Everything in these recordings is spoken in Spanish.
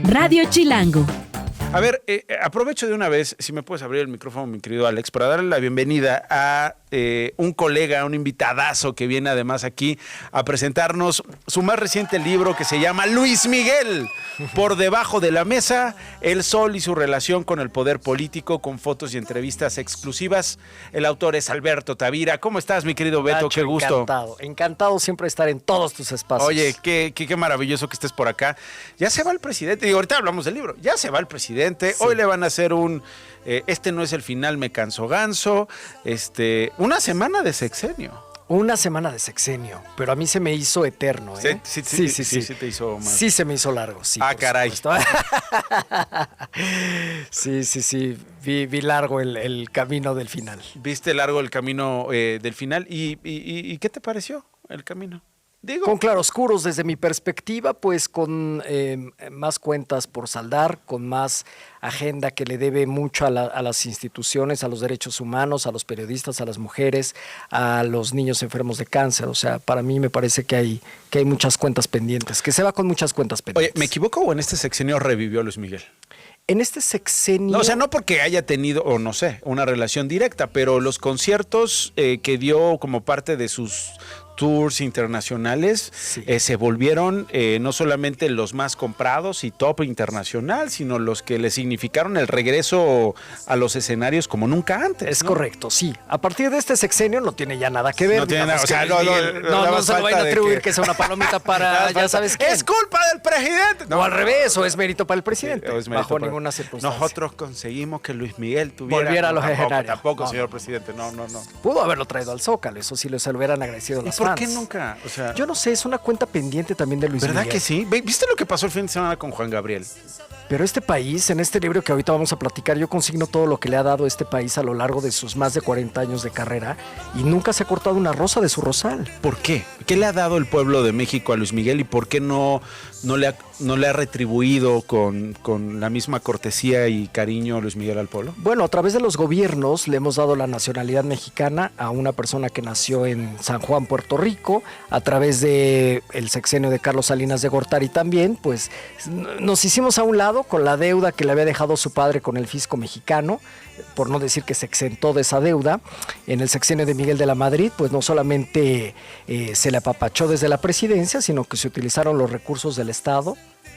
Radio Chilango. A ver, aprovecho de una vez, si me puedes abrir el micrófono, mi querido Alex, para darle la bienvenida a un colega, un invitadazo que viene además aquí a presentarnos su más reciente libro que se llama Luis Miguel, Por debajo de la mesa, el sol y su relación con el poder político, con fotos y entrevistas exclusivas. El autor es Alberto Tavira. ¿Cómo estás, mi querido Beto? Nacho, qué gusto. Encantado siempre de estar en todos tus espacios. Oye, qué maravilloso que estés por acá. Ya se va el presidente, digo, ahorita hablamos del libro, ya se va el presidente. Sí. Hoy le van a hacer este no es el final, me canso ganso, una semana de sexenio. Una semana de sexenio, pero a mí se me hizo eterno, ¿eh? Sí, te hizo más. Sí, se me hizo largo, sí. Ah, caray. Sí. Vi largo el camino del final. Viste largo el camino del final. ¿Y qué te pareció el camino? Con claroscuros desde mi perspectiva, pues con más cuentas por saldar, con más agenda que le debe mucho a las instituciones, a los derechos humanos, a los periodistas, a las mujeres, a los niños enfermos de cáncer. O sea, para mí me parece que hay muchas cuentas pendientes, que se va con muchas cuentas pendientes. Oye, ¿me equivoco o en este sexenio revivió Luis Miguel? En este sexenio... No, o sea, no porque haya tenido, o no sé, una relación directa, pero los conciertos que dio como parte de sus tours internacionales sí. Se volvieron no solamente los más comprados y top internacional, sino los que le significaron el regreso a los escenarios como nunca antes. Es correcto, sí. A partir de este sexenio no tiene ya nada que ver. No tiene nada, o sea, no se lo vayan a atribuir que sea una palomita para, ya sabes qué. ¡Es culpa del presidente! No, o al revés, o es mérito para el presidente, bajo ninguna circunstancia. Nosotros conseguimos que Luis Miguel volviera a los escenarios. Tampoco, señor presidente, no. Pudo haberlo traído al Zócalo, eso sí se lo hubieran agradecido las fans. ¿Por qué nunca? O sea, yo no sé, es una cuenta pendiente también de Luis Miguel. ¿Verdad que sí? ¿Viste lo que pasó el fin de semana con Juan Gabriel? Pero este país, en este libro que ahorita vamos a platicar, yo consigno todo lo que le ha dado este país a lo largo de sus más de 40 años de carrera y nunca se ha cortado una rosa de su rosal. ¿Por qué? ¿Qué le ha dado el pueblo de México a Luis Miguel y por qué no le ha retribuido con la misma cortesía y cariño Luis Miguel al pueblo? Bueno, a través de los gobiernos le hemos dado la nacionalidad mexicana a una persona que nació en San Juan, Puerto Rico, a través de el sexenio de Carlos Salinas de Gortari también, pues nos hicimos a un lado con la deuda que le había dejado su padre con el fisco mexicano, por no decir que se exentó de esa deuda. En el sexenio de Miguel de la Madrid, pues no solamente se le apapachó desde la presidencia, sino que se utilizaron los recursos del Estado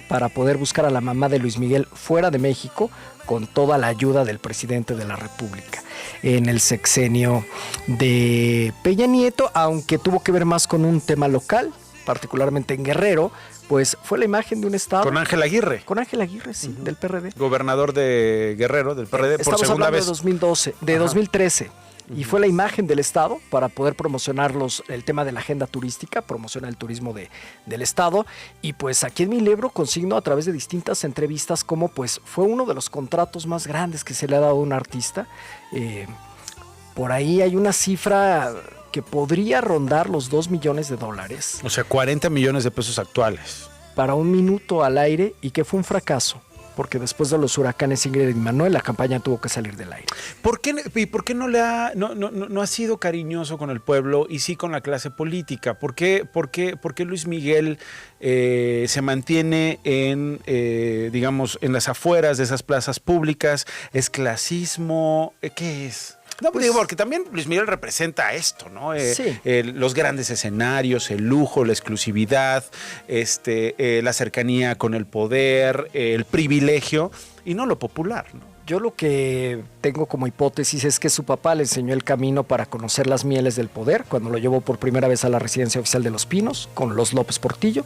para poder buscar a la mamá de Luis Miguel fuera de México con toda la ayuda del presidente de la República. En el sexenio de Peña Nieto, aunque tuvo que ver más con un tema local, particularmente en Guerrero, pues fue la imagen de un estado. Con Ángel Aguirre. Con Ángel Aguirre, sí, del PRD. Gobernador de Guerrero, del PRD, por segunda vez. Estamos hablando de 2013. Y fue la imagen del Estado para poder promocionar el tema de la agenda turística, promocionar el turismo del Estado. Y pues aquí en mi libro consigno a través de distintas entrevistas cómo pues fue uno de los contratos más grandes que se le ha dado a un artista. Por ahí hay una cifra que podría rondar los $2 millones. O sea, 40 millones de pesos actuales. Para un minuto al aire y que fue un fracaso. Porque después de los huracanes Ingrid y Manuel, la campaña tuvo que salir del aire. ¿Por qué no ha sido cariñoso con el pueblo y sí con la clase política? ¿Por qué Luis Miguel se mantiene digamos, en las afueras de esas plazas públicas? ¿Es clasismo? ¿Qué es? No, pues, digo, porque también Luis Miguel representa esto, ¿no? Sí. Los grandes escenarios, el lujo, la exclusividad, la cercanía con el poder, el privilegio y no lo popular, ¿no? Yo lo que tengo como hipótesis es que su papá le enseñó el camino para conocer las mieles del poder cuando lo llevó por primera vez a la residencia oficial de Los Pinos con los López Portillo,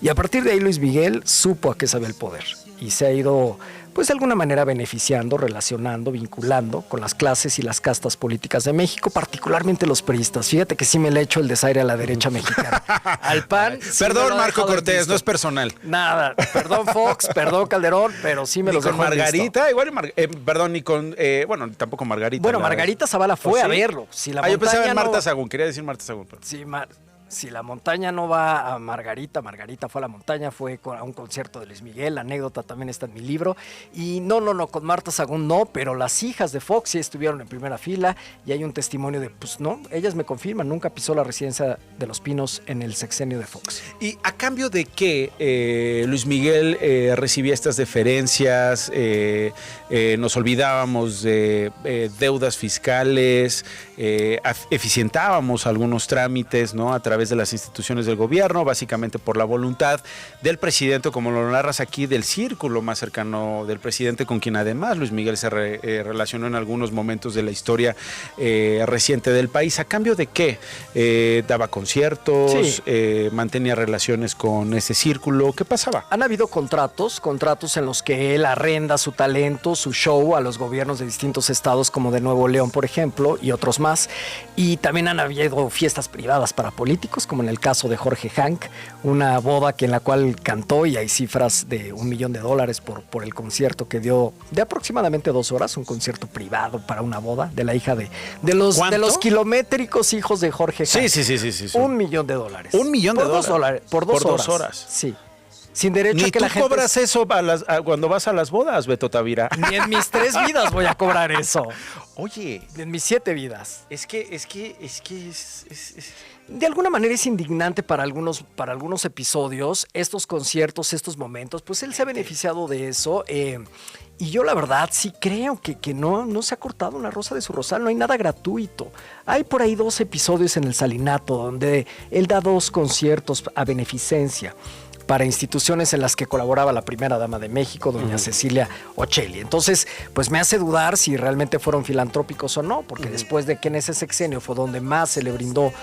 y a partir de ahí Luis Miguel supo a qué sabía el poder y se ha ido pues de alguna manera beneficiando, relacionando, vinculando con las clases y las castas políticas de México, particularmente los priistas. Fíjate que sí me le echo el desaire a la derecha mexicana. Al PAN. Sí, perdón, Marco Cortés, no es personal. Nada, perdón Fox, perdón Calderón, pero sí me los dejó en visto. Margarita, igual, perdón, ni con, bueno, tampoco Margarita. Bueno, Margarita Zavala fue a verlo. Si la yo pensaba en Marta Sagún, quería decir Marta Sagún. Pero. Sí, Si la montaña no va a Margarita, Margarita fue a la montaña, fue a un concierto de Luis Miguel, la anécdota también está en mi libro. Y no, con Marta Sagún no, pero las hijas de Fox sí estuvieron en primera fila y hay un testimonio de, pues no, ellas me confirman, nunca pisó la residencia de Los Pinos en el sexenio de Fox. ¿Y a cambio de qué Luis Miguel recibía estas deferencias? Nos olvidábamos de deudas fiscales, eficientábamos algunos trámites, ¿no? A través de las instituciones del gobierno, básicamente por la voluntad del presidente, como lo narras aquí, del círculo más cercano del presidente, con quien además Luis Miguel se relacionó en algunos momentos de la historia reciente del país. ¿A cambio de qué? ¿Daba conciertos? Sí. ¿Mantenía relaciones con ese círculo? ¿Qué pasaba? Han habido contratos en los que él arrenda su talento, su show a los gobiernos de distintos estados, como de Nuevo León, por ejemplo, y otros más. Y también han habido fiestas privadas para políticos, como en el caso de Jorge Hank, una boda en la cual cantó, y hay cifras de $1 millón por el concierto que dio de aproximadamente 2 horas, un concierto privado para una boda de la hija de los kilométricos hijos de Jorge Hank. Sí. $1 millón. $1 millón por 2 horas. Sí. Sin derecho a que la gente... ¿Ni tú cobras eso cuando vas a las bodas, Beto Tavira? Ni en mis 3 vidas voy a cobrar eso. Oye. En mis 7 vidas. Es que de alguna manera es indignante para algunos episodios, estos conciertos, estos momentos, pues él se ha beneficiado de eso. Y yo la verdad sí creo que no se ha cortado una rosa de su rosal, no hay nada gratuito. Hay por ahí 2 episodios en el Salinato donde él da 2 conciertos a beneficencia para instituciones en las que colaboraba la primera dama de México, doña Cecilia Ocelli. Entonces, pues me hace dudar si realmente fueron filantrópicos o no, porque después de que en ese sexenio fue donde más se le brindó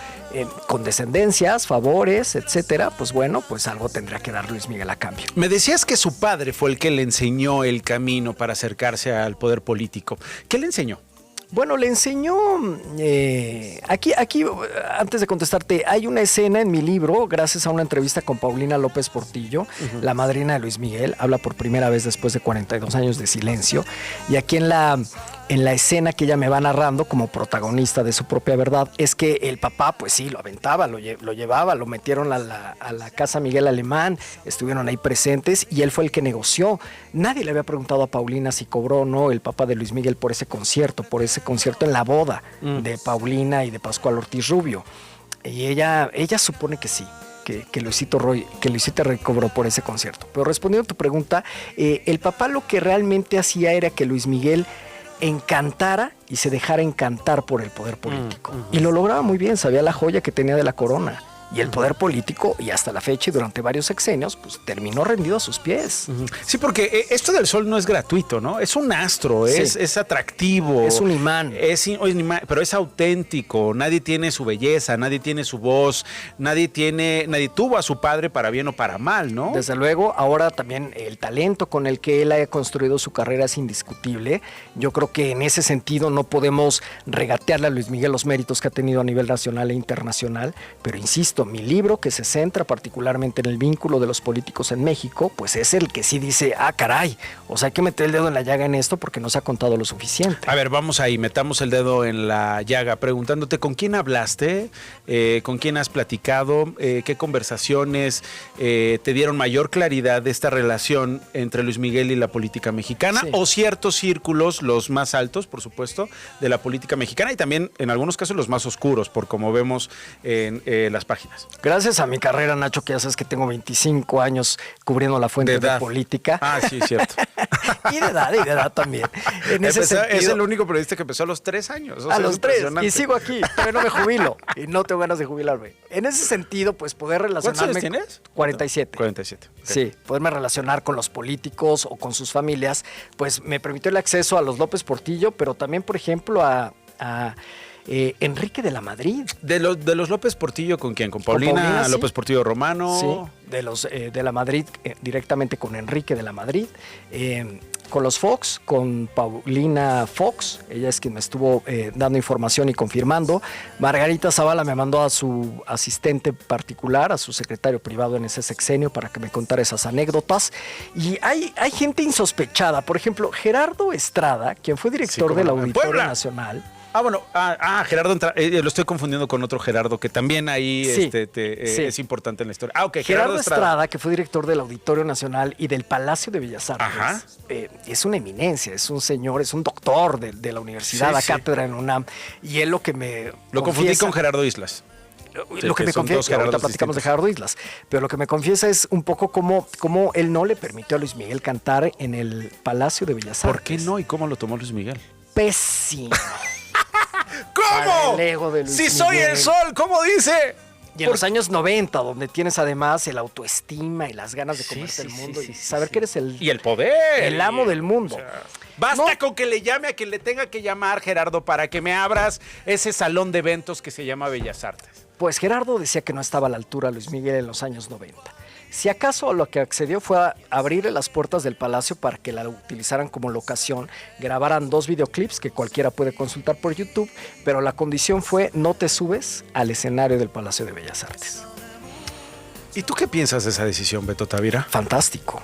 condescendencias, favores, etcétera, pues bueno, pues algo tendría que dar Luis Miguel a cambio. Me decías que su padre fue el que le enseñó el camino para acercarse al poder político. ¿Qué le enseñó? Bueno, le enseñó, aquí, antes de contestarte, hay una escena en mi libro, gracias a una entrevista con Paulina López Portillo, la madrina de Luis Miguel, habla por primera vez después de 42 años de silencio, y aquí en la escena que ella me va narrando como protagonista de su propia verdad, es que el papá, pues sí, lo aventaba, lo llevaba, lo metieron a la casa Miguel Alemán, estuvieron ahí presentes y él fue el que negoció. Nadie le había preguntado a Paulina si cobró o no el papá de Luis Miguel por ese concierto en la boda de Paulina y de Pascual Ortiz Rubio. Y ella supone que sí. Que Luisito Rey cobró por ese concierto. Pero respondiendo a tu pregunta, el papá lo que realmente hacía era que Luis Miguel encantara y se dejara encantar por el poder político. Y lo lograba muy bien, sabía la joya que tenía de la corona. Y el poder político, y hasta la fecha y durante varios sexenios, pues terminó rendido a sus pies. Sí, porque esto del sol no es gratuito, ¿no? Es un astro, sí. es atractivo. Es un imán. Pero es auténtico. Nadie tiene su belleza, nadie tiene su voz, nadie tuvo a su padre para bien o para mal, ¿no? Desde luego, ahora también el talento con el que él ha construido su carrera es indiscutible. Yo creo que en ese sentido no podemos regatearle a Luis Miguel los méritos que ha tenido a nivel nacional e internacional, pero insisto, mi libro, que se centra particularmente en el vínculo de los políticos en México, pues es el que sí dice, caray, o sea, hay que meter el dedo en la llaga en esto porque no se ha contado lo suficiente. A ver, vamos ahí, metamos el dedo en la llaga, preguntándote, ¿con quién hablaste? ¿Con quién has platicado? ¿Qué conversaciones te dieron mayor claridad de esta relación entre Luis Miguel y la política mexicana? Sí. O ciertos círculos, los más altos, por supuesto, de la política mexicana y también, en algunos casos, los más oscuros, por como vemos en las páginas. Gracias a mi carrera, Nacho, que ya sabes que tengo 25 años cubriendo la fuente de política. Sí, cierto. y de edad también. Es el único periodista que empezó a los 3 años. A los 3, y sigo aquí, pero no me jubilo y no tengo ganas de jubilarme. En ese sentido, pues poder relacionarme... ¿Cuántos años tienes? 47. 47. Okay. Sí, poderme relacionar con los políticos o con sus familias, pues me permitió el acceso a los López Portillo, pero también, por ejemplo, a Enrique de la Madrid. ¿De los López Portillo con quién? ¿Con Paulina sí. López Portillo Romano? Sí, de los de la Madrid, directamente con Enrique de la Madrid. Con los Fox, con Paulina Fox, ella es quien me estuvo dando información y confirmando. Margarita Zavala me mandó a su asistente particular, a su secretario privado en ese sexenio para que me contara esas anécdotas. Y hay gente insospechada, por ejemplo, Gerardo Estrada, quien fue director del Auditorio Nacional. bueno, Gerardo lo estoy confundiendo con otro Gerardo que también ahí Sí, sí. es importante en la historia. Ok, Gerardo Estrada, que fue director del Auditorio Nacional y del Palacio de Bellas Artes, Ajá. Es una eminencia, es un señor, es un doctor de la universidad, Sí, la sí. cátedra en UNAM. Y él lo que me Lo confundí confiesa- con Gerardo Islas. lo que me son dos confiesa, ahorita Gerardos platicamos de distintos. Gerardo Islas, pero lo que me confiesa es un poco cómo él no le permitió a Luis Miguel cantar en el Palacio de Bellas Artes. ¿Por qué no? ¿Y cómo lo tomó Luis Miguel? Pésimo. ¿Cómo? Para el ego de Luis Si soy Miguel. el sol, ¿cómo dice? Y en los años 90, donde tienes además el autoestima y las ganas de Sí, comerte el sí, mundo sí, y sí, saber sí. que eres el Y el poder. el amo del mundo. O sea, basta No. con que le llame a quien le tenga que llamar, Gerardo, para que me abras ese salón de eventos que se llama Bellas Artes. Pues Gerardo decía que no estaba a la altura Luis Miguel en los años 90. Si acaso a lo que accedió fue a abrirle las puertas del palacio para que la utilizaran como locación, grabaran 2 videoclips que cualquiera puede consultar por YouTube, pero la condición fue no te subes al escenario del Palacio de Bellas Artes. ¿Y tú qué piensas de esa decisión, Beto Tavira? Fantástico.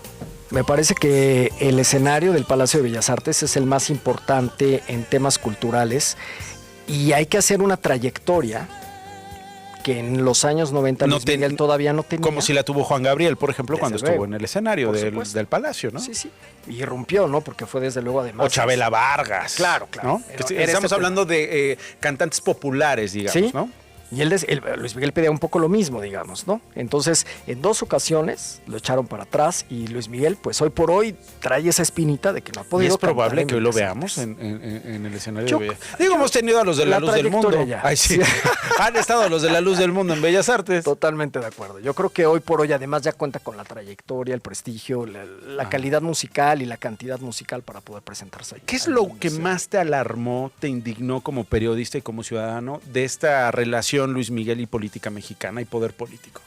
Me parece que el escenario del Palacio de Bellas Artes es el más importante en temas culturales y hay que hacer una trayectoria que en los años 90 No Luis ten- Miguel todavía no tenía. Como si la tuvo Juan Gabriel, por ejemplo, Desde cuando luego. estuvo en el escenario Por del, supuesto. del Palacio, ¿no? Sí, sí. Y irrumpió, ¿no? Porque fue desde luego además. O Chabela Vargas. Claro, claro. ¿no? Era Estamos este hablando de cantantes populares, digamos, Sí. ¿no? Y Luis Miguel pedía un poco lo mismo, digamos, ¿no? Entonces, en 2 ocasiones lo echaron para atrás y Luis Miguel, pues hoy por hoy trae esa espinita de que no ha Y podido es probable cantar en que hoy lo Bellas veamos Artes. en el escenario Yo- de Bellas Artes. Digo, hemos tenido a los de la, La luz del mundo. trayectoria ya. Ay, sí. Sí. Han estado los de la luz del mundo en Bellas Artes. Totalmente de acuerdo. Yo creo que hoy por hoy además ya cuenta con la trayectoria, el prestigio, la calidad musical y la cantidad musical para poder presentarse ahí. ¿Qué es lo que más te alarmó, te indignó como periodista y como ciudadano de esta relación Luis Miguel y política mexicana y poder político?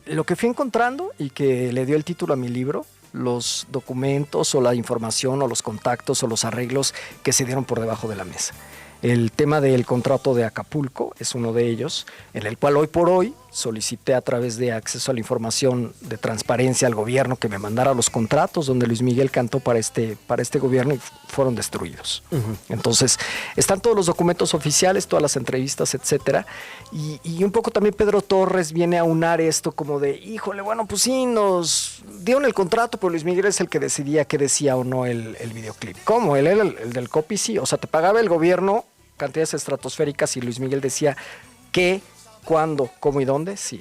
Lo que fui encontrando y que le dio el título a mi libro, los documentos o la información o los contactos o los arreglos que se dieron por debajo de la mesa. El tema del contrato de Acapulco es uno de ellos, en el cual hoy por hoy solicité a través de acceso a la información de transparencia al gobierno que me mandara los contratos donde Luis Miguel cantó para este gobierno y fueron destruidos. Entonces, están todos los documentos oficiales, todas las entrevistas, etcétera. Y un poco también Pedro Torres viene a unar esto como de, híjole, bueno, pues sí, nos dieron el contrato, pero Luis Miguel es el que decidía qué decía o no el videoclip. ¿Cómo? Él era el del copy, sí. O sea, te pagaba el gobierno cantidades estratosféricas y Luis Miguel decía qué, cuándo, cómo y dónde, sí.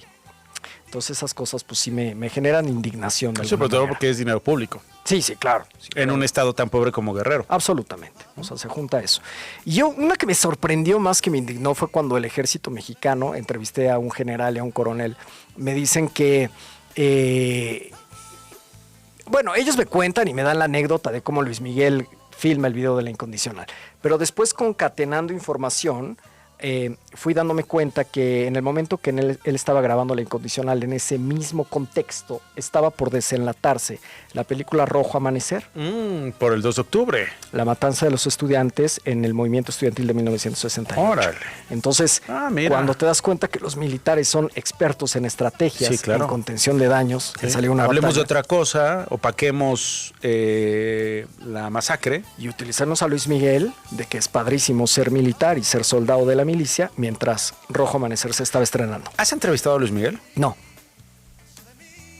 Entonces esas cosas pues sí me generan indignación. De Sobre alguna todo manera. porque es dinero público. Sí, sí, claro. Sí, En claro. un estado tan pobre como Guerrero. Absolutamente. O sea, se junta eso. Y una que me sorprendió más que me indignó fue cuando el ejército mexicano, entrevisté a un general y a un coronel, me dicen que... bueno, ellos me cuentan y me dan la anécdota de cómo Luis Miguel filma el video de La Incondicional. Pero después, concatenando información, fui dándome cuenta que en el momento que él estaba grabando La Incondicional, en ese mismo contexto, estaba por desenlatarse la película Rojo Amanecer, Por el 2 de octubre. la matanza de los estudiantes en el movimiento estudiantil de 1968. Órale. Entonces, Mira. cuando te das cuenta que los militares son expertos en estrategias, Sí, claro. en contención de daños, que Sí. salió una Hablemos de batalla, otra cosa, opaquemos la masacre. y utilizarnos a Luis Miguel, de que es padrísimo ser militar y ser soldado de la milicia, mientras Rojo Amanecer se estaba estrenando. ¿Has entrevistado a Luis Miguel? No.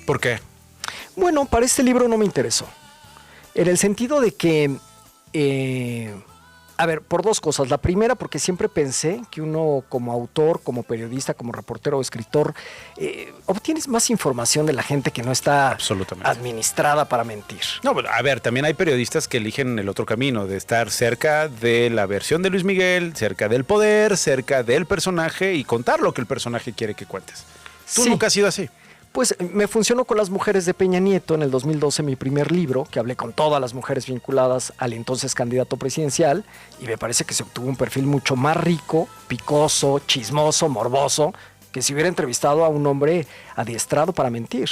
¿Por qué? Bueno, para este libro no me interesó. En el sentido de que, a ver, por 2 cosas. La primera, porque siempre pensé que uno como autor, como periodista, como reportero o escritor, obtienes más información de la gente que no está Absolutamente. administrada para mentir. No, pero, a ver, también hay periodistas que eligen el otro camino, de estar cerca de la versión de Luis Miguel, cerca del poder, cerca del personaje y contar lo que el personaje quiere que cuentes. Tú Sí. nunca has sido así. Pues me funcionó con Las Mujeres de Peña Nieto en el 2012, mi primer libro, que hablé con todas las mujeres vinculadas al entonces candidato presidencial, y me parece que se obtuvo un perfil mucho más rico, picoso, chismoso, morboso, que si hubiera entrevistado a un hombre adiestrado para mentir.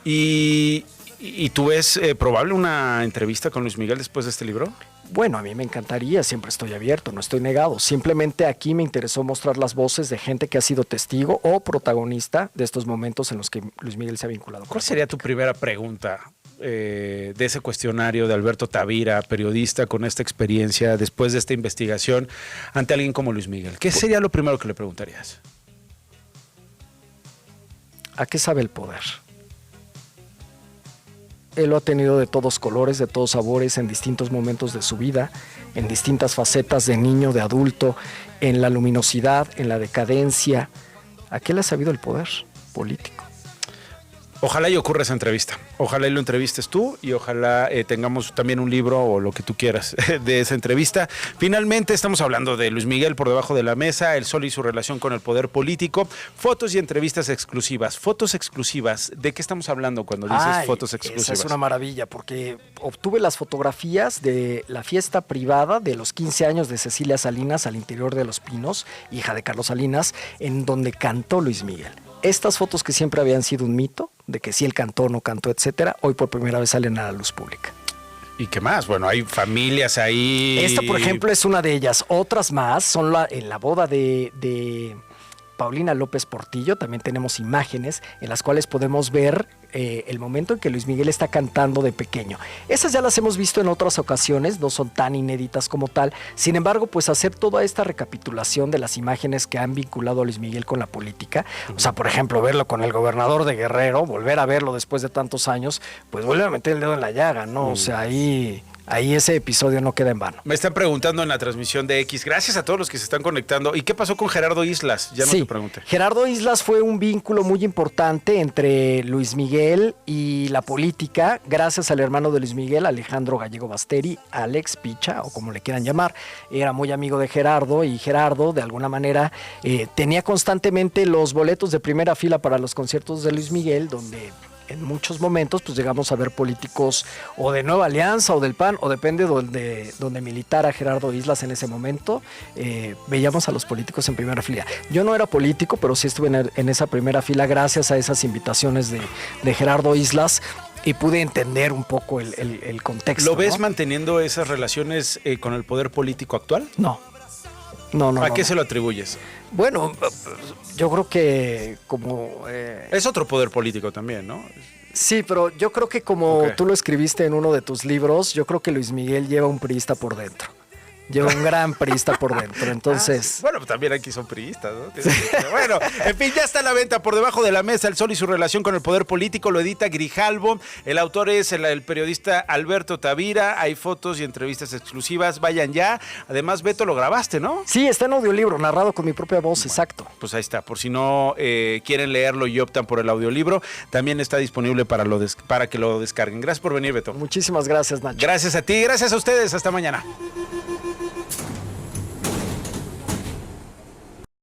¿Y tú ves probable una entrevista con Luis Miguel después de este libro? Bueno, a mí me encantaría, siempre estoy abierto, no estoy negado. Simplemente aquí me interesó mostrar las voces de gente que ha sido testigo o protagonista de estos momentos en los que Luis Miguel se ha vinculado. con ¿Cuál la sería tu primera pregunta de ese cuestionario de Alberto Tavira, periodista con esta experiencia, después de esta investigación, ante alguien como Luis Miguel? ¿Qué sería lo primero que le preguntarías? ¿A qué sabe el poder? Él lo ha tenido de todos colores, de todos sabores, en distintos momentos de su vida, en distintas facetas de niño, de adulto, en la luminosidad, en la decadencia. ¿A qué le ha sabido el poder político? Ojalá y ocurra esa entrevista. Ojalá y lo entrevistes tú y ojalá tengamos también un libro o lo que tú quieras de esa entrevista. Finalmente estamos hablando de Luis Miguel por debajo de la mesa, el sol y su relación con el poder político, fotos y entrevistas exclusivas. Fotos exclusivas, ¿de qué estamos hablando cuando dices fotos exclusivas? Esa es una maravilla porque obtuve las fotografías de la fiesta privada de los 15 años de Cecilia Salinas al interior de Los Pinos, hija de Carlos Salinas, en donde cantó Luis Miguel. Estas fotos que siempre habían sido un mito, de que si él cantó o no cantó, etcétera, hoy por primera vez salen a la luz pública. ¿Y qué más? Bueno, hay familias ahí. Esta, por ejemplo, es una de ellas. Otras más son en la boda de Paulina López Portillo. También tenemos imágenes en las cuales podemos ver el momento en que Luis Miguel está cantando de pequeño. Esas ya las hemos visto en otras ocasiones, no son tan inéditas como tal. Sin embargo, pues hacer toda esta recapitulación de las imágenes que han vinculado a Luis Miguel con la política, o sea, por ejemplo, verlo con el gobernador de Guerrero, volver a verlo después de tantos años, pues vuelve a meter el dedo en la llaga, ¿no? O sea, ahí ese episodio no queda en vano. Me están preguntando en la transmisión de X, gracias a todos los que se están conectando. ¿Y qué pasó con Gerardo Islas? Ya no te pregunté. Gerardo Islas fue un vínculo muy importante entre Luis Miguel y la política, gracias al hermano de Luis Miguel, Alejandro Gallego Basteri, Alex Picha, o como le quieran llamar. Era muy amigo de Gerardo y Gerardo, de alguna manera, tenía constantemente los boletos de primera fila para los conciertos de Luis Miguel, donde en muchos momentos pues llegamos a ver políticos o de Nueva Alianza o del PAN, o depende donde militara Gerardo Islas en ese momento, veíamos a los políticos en primera fila. Yo no era político, pero sí estuve en esa primera fila gracias a esas invitaciones de Gerardo Islas y pude entender un poco el contexto. ¿Lo ves ¿no? manteniendo esas relaciones con el poder político actual? No. ¿A qué se lo atribuyes? Bueno, yo creo que como... Es otro poder político también, ¿no? Sí, pero yo creo que como tú lo escribiste en uno de tus libros, yo creo que Luis Miguel lleva un priista por dentro. Lleva un gran priista por dentro, entonces... Sí. Bueno, pues también aquí son priistas, ¿no? Bueno, en fin, ya está a la venta por debajo de la mesa El sol y su relación con el poder político. Lo edita Grijalbo. El autor es el periodista Alberto Tavira. Hay fotos y entrevistas exclusivas. Vayan ya. Además, Beto, lo grabaste, ¿no? Sí, está en audiolibro, narrado con mi propia voz, exacto. Pues ahí está. Por si no quieren leerlo y optan por el audiolibro, también está disponible para que lo descarguen. Gracias por venir, Beto. Muchísimas gracias, Nacho. Gracias a ti, gracias a ustedes. Hasta mañana.